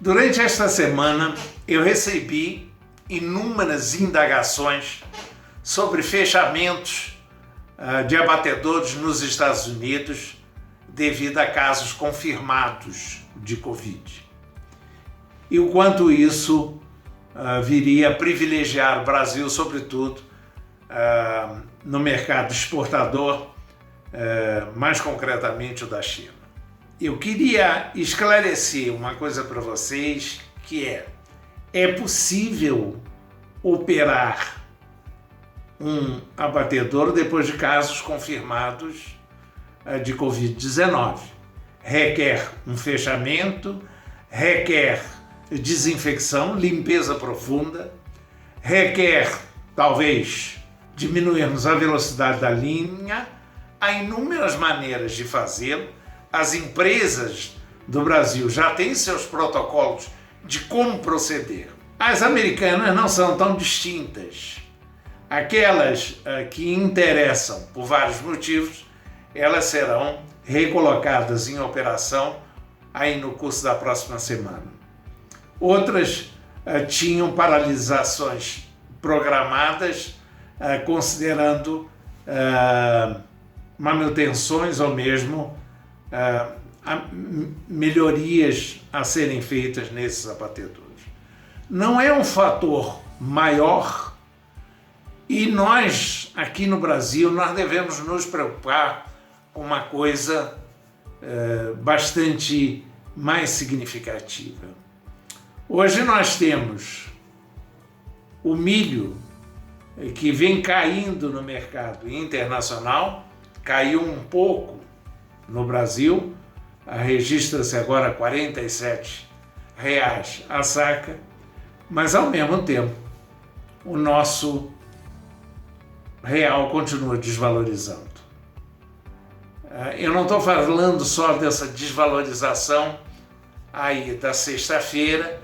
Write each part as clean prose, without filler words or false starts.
Durante esta semana, eu recebi inúmeras indagações sobre fechamentos de abatedouros nos Estados Unidos devido a casos confirmados de Covid. E o quanto isso viria a privilegiar o Brasil, sobretudo no mercado exportador, mais concretamente o da China. Eu queria esclarecer uma coisa para vocês, que é possível operar um abatedouro depois de casos confirmados de Covid-19. Requer um fechamento, requer desinfecção, limpeza profunda, requer, talvez, diminuirmos a velocidade da linha. Há inúmeras maneiras de fazê-lo. As empresas do Brasil já têm seus protocolos de como proceder. As americanas não são tão distintas. Aquelas que interessam por vários motivos, elas serão recolocadas em operação aí no curso da próxima semana. Outras tinham paralisações programadas, considerando manutenções ou mesmo melhorias a serem feitas nesses abatedouros. Não é um fator maior e nós, aqui no Brasil, nós devemos nos preocupar com uma coisa bastante mais significativa. Hoje nós temos o milho que vem caindo no mercado internacional, caiu um pouco no Brasil, registra-se agora R$ 47 a saca, mas ao mesmo tempo o nosso real continua desvalorizando. Eu não estou falando só dessa desvalorização aí da sexta-feira,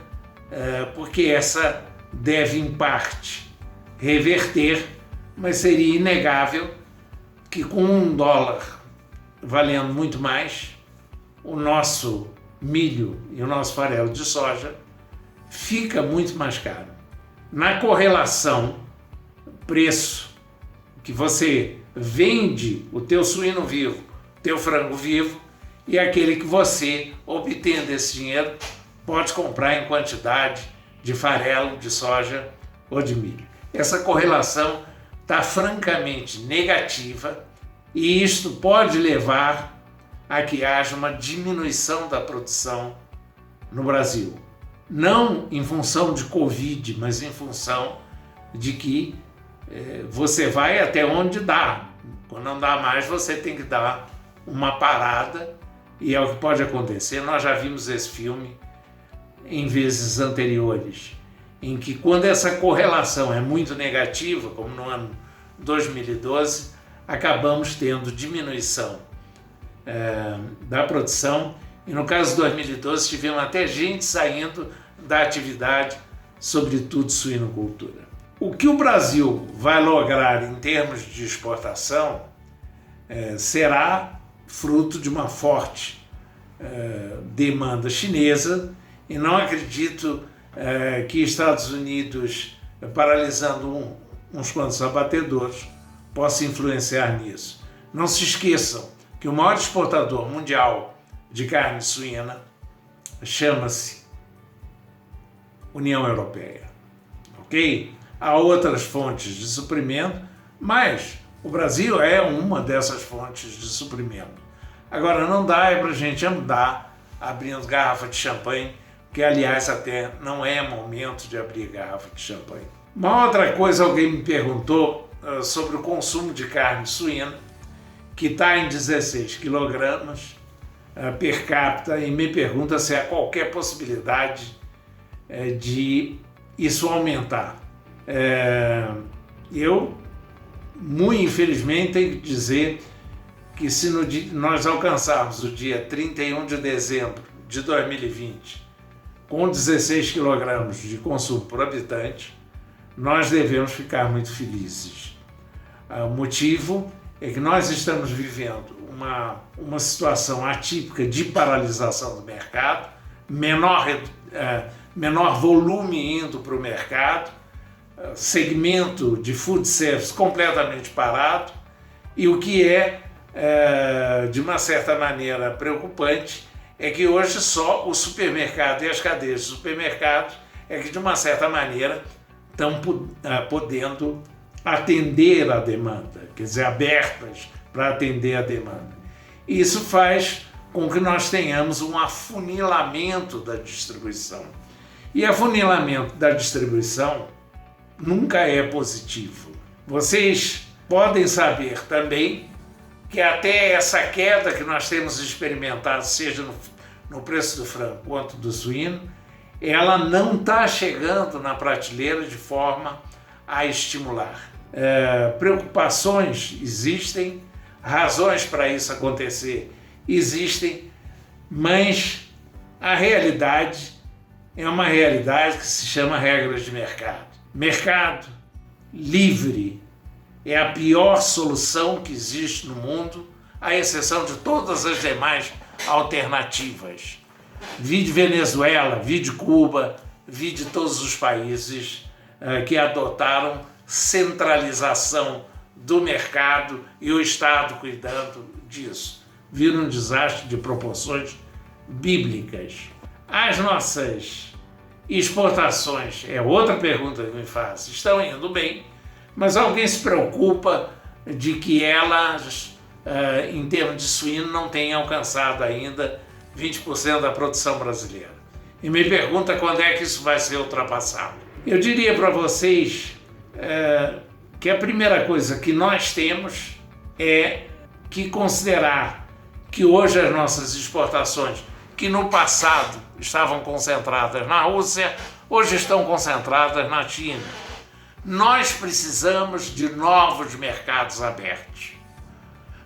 porque essa deve em parte reverter, mas seria inegável que com $1 valendo muito mais, o nosso milho e o nosso farelo de soja fica muito mais caro. Na correlação preço que você vende o teu suíno vivo, teu frango vivo, e aquele que você, obtendo esse dinheiro, pode comprar em quantidade de farelo, de soja ou de milho. Essa correlação está francamente negativa e isto pode levar a que haja uma diminuição da produção no Brasil. Não em função de Covid, mas em função de que você vai até onde dá. Quando não dá mais, você tem que dar uma parada e é o que pode acontecer. Nós já vimos esse filme em vezes anteriores, em que quando essa correlação é muito negativa, como no ano 2012, acabamos tendo diminuição da produção e no caso de 2012 tivemos até gente saindo da atividade, sobretudo suinocultura. O que o Brasil vai lograr em termos de exportação será fruto de uma forte demanda chinesa e não acredito que Estados Unidos, paralisando uns quantos abatedouros, possa influenciar nisso. Não se esqueçam que o maior exportador mundial de carne suína chama-se União Europeia, ok? Há outras fontes de suprimento, mas o Brasil é uma dessas fontes de suprimento. Agora, não dá para a gente andar abrindo garrafa de champanhe, que aliás até não é momento de abrir garrafa de champanhe. Uma outra coisa, alguém me perguntou sobre o consumo de carne suína, que está em 16 quilogramas per capita, e me pergunta se há qualquer possibilidade de isso aumentar. Eu, muito infelizmente, tenho que dizer que se nós alcançarmos o dia 31 de dezembro de 2020 com 16 quilogramas de consumo por habitante, nós devemos ficar muito felizes. O motivo é que nós estamos vivendo uma situação atípica de paralisação do mercado, menor menor volume indo para o mercado, segmento de food service completamente parado, e o que de uma certa maneira preocupante, é que hoje só o supermercado e as cadeias de supermercados é que de uma certa maneira estão podendo atender a demanda, quer dizer, abertas para atender a demanda. Isso faz com que nós tenhamos um afunilamento da distribuição. E afunilamento da distribuição nunca é positivo. Vocês podem saber também que até essa queda que nós temos experimentado, seja no preço do frango quanto do suíno, ela não está chegando na prateleira de forma a estimular. Preocupações existem, razões para isso acontecer existem, mas a realidade é uma realidade que se chama regras de mercado. Mercado livre é a pior solução que existe no mundo, à exceção de todas as demais alternativas. Vide Venezuela, vide Cuba, vide todos os países que adotaram centralização do mercado e o Estado cuidando disso. Vira um desastre de proporções bíblicas. As nossas exportações, é outra pergunta que me faz, estão indo bem, mas alguém se preocupa de que elas, em termos de suíno, não tenham alcançado ainda 20% da produção brasileira. E me pergunta quando é que isso vai ser ultrapassado. Eu diria para vocês que a primeira coisa que nós temos é que considerar que hoje as nossas exportações, que no passado estavam concentradas na Rússia, hoje estão concentradas na China. Nós precisamos de novos mercados abertos.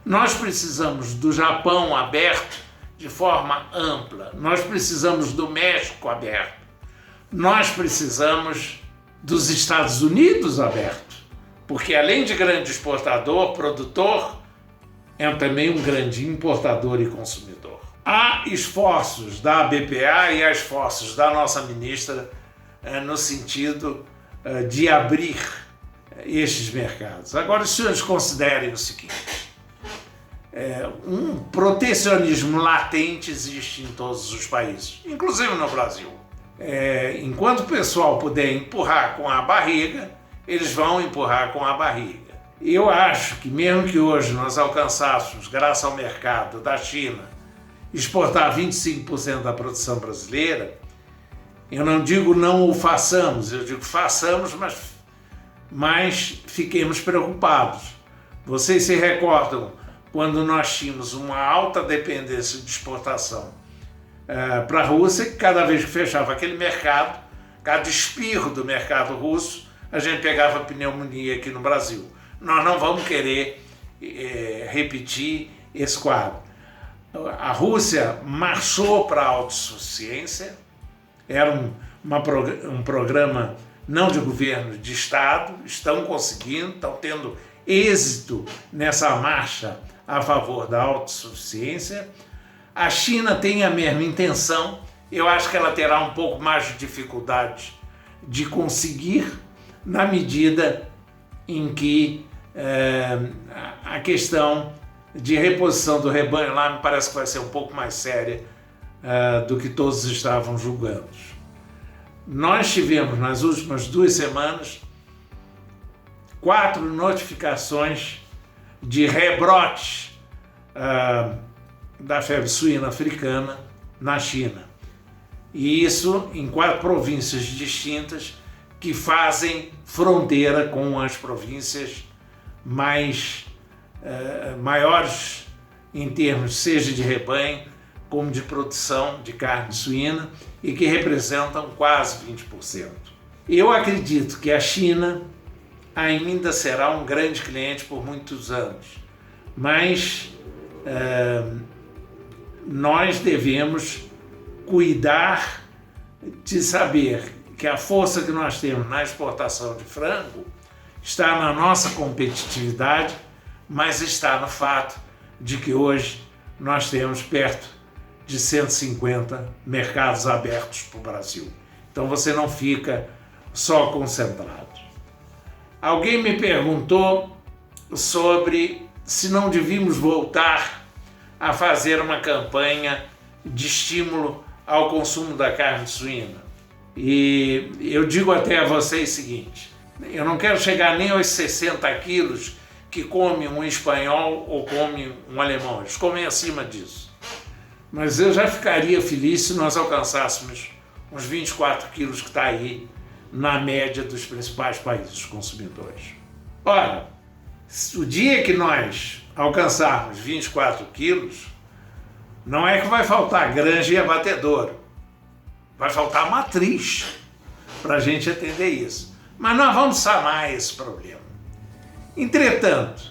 Nós precisamos do Japão aberto de forma ampla. Nós precisamos do México aberto. Nós precisamos dos Estados Unidos aberto. Porque além de grande exportador, produtor, é também um grande importador e consumidor. Há esforços da BPA e há esforços da nossa ministra no sentido de abrir estes mercados. Agora, os senhores considerem o seguinte, um protecionismo latente existe em todos os países, inclusive no Brasil. Enquanto o pessoal puder empurrar com a barriga, eles vão empurrar com a barriga. Eu acho que mesmo que hoje nós alcançássemos, graças ao mercado da China, exportar 25% da produção brasileira, eu não digo não o façamos, eu digo façamos, mas fiquemos preocupados. Vocês se recordam quando nós tínhamos uma alta dependência de exportação para a Rússia, que cada vez que fechava aquele mercado, cada espirro do mercado russo, a gente pegava pneumonia aqui no Brasil. Nós não vamos querer repetir esse quadro. A Rússia marchou para a autossuficiência, era um programa não de governo, de Estado, estão conseguindo, estão tendo êxito nessa marcha a favor da autossuficiência. A China tem a mesma intenção, eu acho que ela terá um pouco mais de dificuldade de conseguir, na medida em que a questão de reposição do rebanho lá me parece que vai ser um pouco mais séria do que todos estavam julgando. Nós tivemos nas últimas 2 semanas 4 notificações de rebrotes da febre suína africana na China. E isso em 4 províncias distintas que fazem fronteira com as províncias maiores em termos seja de rebanho como de produção de carne suína e que representam quase 20%. Eu acredito que a China ainda será um grande cliente por muitos anos, mas nós devemos cuidar de saber que a força que nós temos na exportação de frango está na nossa competitividade, mas está no fato de que hoje nós temos perto de 150 mercados abertos para o Brasil. Então você não fica só concentrado. Alguém me perguntou sobre se não devíamos voltar a fazer uma campanha de estímulo ao consumo da carne suína. E eu digo até a vocês o seguinte: eu não quero chegar nem aos 60 quilos que come um espanhol ou come um alemão. Eles comem acima disso. Mas eu já ficaria feliz se nós alcançássemos uns 24 quilos que está aí na média dos principais países consumidores. Ora, o dia que nós alcançarmos 24 quilos, não é que vai faltar granja e abatedouro, vai faltar matriz para a gente atender isso. Mas nós vamos sanar esse problema. Entretanto,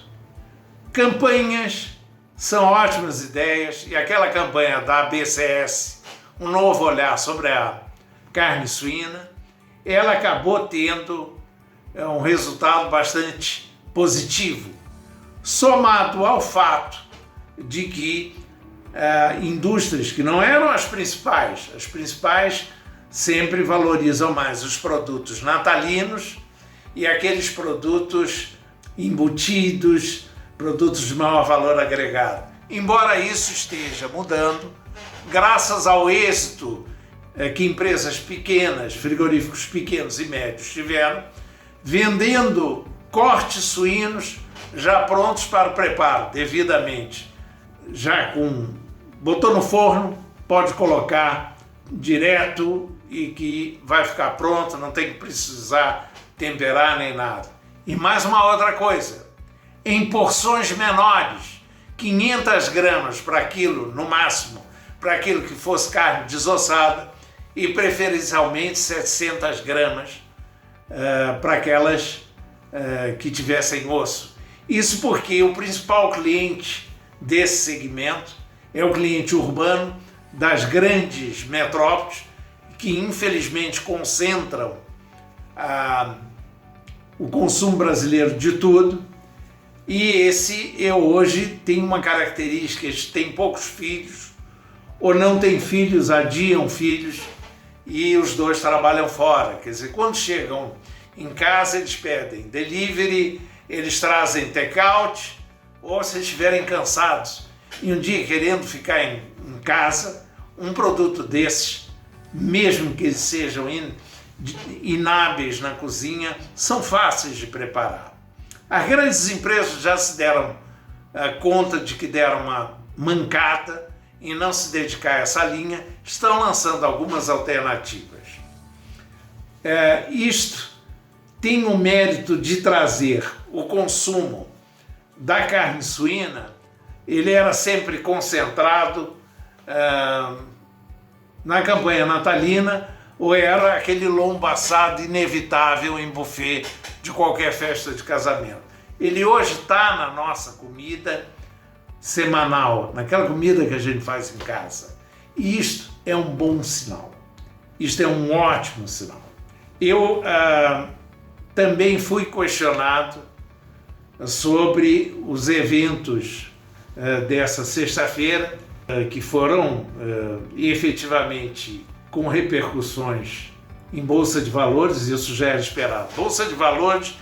campanhas são ótimas ideias, e aquela campanha da ABCS, um novo olhar sobre a carne suína, ela acabou tendo um resultado bastante positivo, somado ao fato de que indústrias que não eram as principais sempre valorizam mais os produtos natalinos e aqueles produtos embutidos, produtos de maior valor agregado. Embora isso esteja mudando, graças ao êxito que empresas pequenas, frigoríficos pequenos e médios tiveram, vendendo cortes suínos já prontos para o preparo, devidamente. Botou no forno, pode colocar direto e que vai ficar pronto, não tem que precisar temperar nem nada. E mais uma outra coisa, em porções menores, 500 gramas para aquilo, no máximo, para aquilo que fosse carne desossada, e preferencialmente 700 gramas para aquelas que tivessem osso. Isso porque o principal cliente desse segmento é o cliente urbano das grandes metrópoles, que infelizmente concentram o consumo brasileiro de tudo, e esse hoje tem uma característica: eles têm poucos filhos, ou não têm filhos, adiam filhos, e os dois trabalham fora. Quer dizer, quando chegam em casa, eles pedem delivery, eles trazem take-out, ou se estiverem cansados e um dia querendo ficar em casa, um produto desses, mesmo que eles sejam inábeis na cozinha, são fáceis de preparar. As grandes empresas já se deram conta de que deram uma mancada em não se dedicar a essa linha, estão lançando algumas alternativas. Isto tem o mérito de trazer o consumo da carne suína. Ele era sempre concentrado na campanha natalina, ou era aquele lombo assado inevitável em buffet de qualquer festa de casamento. Ele hoje está na nossa comida semanal, naquela comida que a gente faz em casa. E isto é um bom sinal. Isto é um ótimo sinal. Eu também fui questionado sobre os eventos dessa sexta-feira, que foram efetivamente com repercussões em Bolsa de Valores. Isso já era esperado. Bolsa de Valores,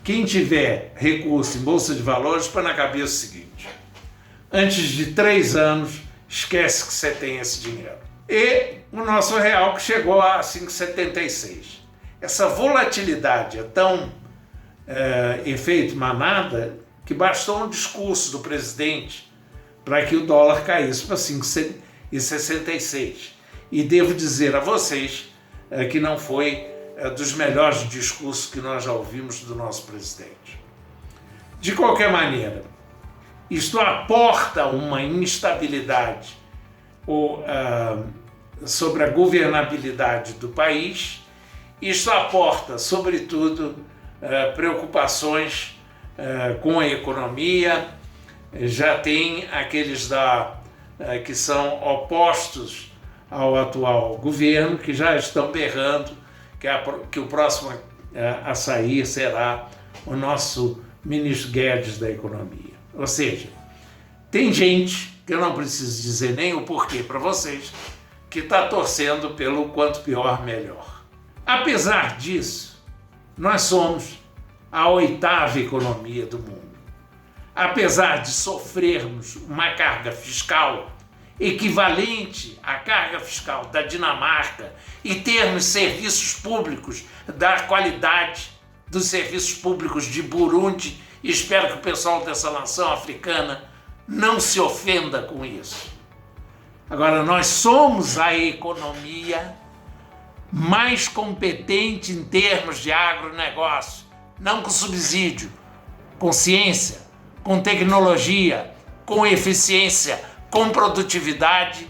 quem tiver recurso em Bolsa de Valores, põe na cabeça o seguinte: antes de 3 anos, esquece que você tem esse dinheiro. E o nosso real, que chegou a 5,76. Essa volatilidade é tão efeito manada que bastou um discurso do presidente para que o dólar caísse para 5,66. E devo dizer a vocês que não foi dos melhores discursos que nós já ouvimos do nosso presidente. De qualquer maneira, isto aporta uma instabilidade sobre a governabilidade do país. Isto aporta, sobretudo, preocupações com a economia. Já tem aqueles que são opostos ao atual governo, que já estão berrando que o próximo a sair será o nosso ministro Guedes da Economia. Ou seja, Tem gente, que eu não preciso dizer nem o porquê para vocês, que está torcendo pelo quanto pior, melhor. Apesar disso, nós somos a 8ª economia do mundo. Apesar de sofrermos uma carga fiscal equivalente à carga fiscal da Dinamarca e termos serviços públicos da qualidade dos serviços públicos de Burundi, e espero que o pessoal dessa nação africana não se ofenda com isso. Agora, nós somos a economia mais competente em termos de agronegócio, não com subsídio, com ciência, com tecnologia, com eficiência, com produtividade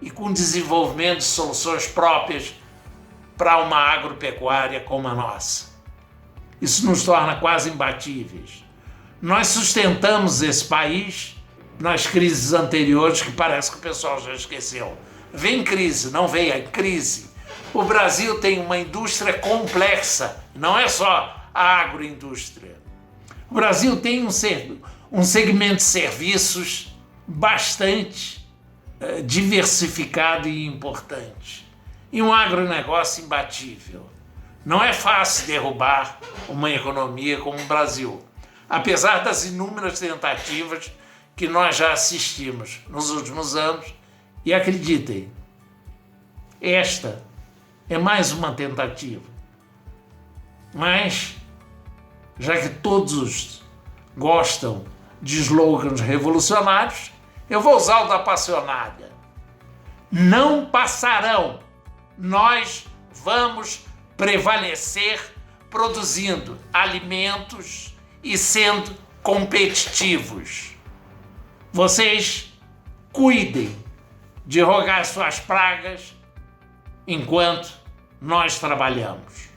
e com desenvolvimento de soluções próprias para uma agropecuária como a nossa. Isso nos torna quase imbatíveis. Nós sustentamos esse país nas crises anteriores, que parece que o pessoal já esqueceu. Vem crise, não vem a crise. O Brasil tem uma indústria complexa, não é só a agroindústria. O Brasil tem um segmento de serviços bastante diversificado e importante. E um agronegócio imbatível. Não é fácil derrubar uma economia como o Brasil, apesar das inúmeras tentativas que nós já assistimos nos últimos anos. E acreditem, esta é mais uma tentativa. Mas, já que todos gostam de slogans revolucionários, eu vou usar o da Passionada. Não passarão. Nós vamos prevalecer produzindo alimentos e sendo competitivos. Vocês cuidem de rogar suas pragas enquanto nós trabalhamos.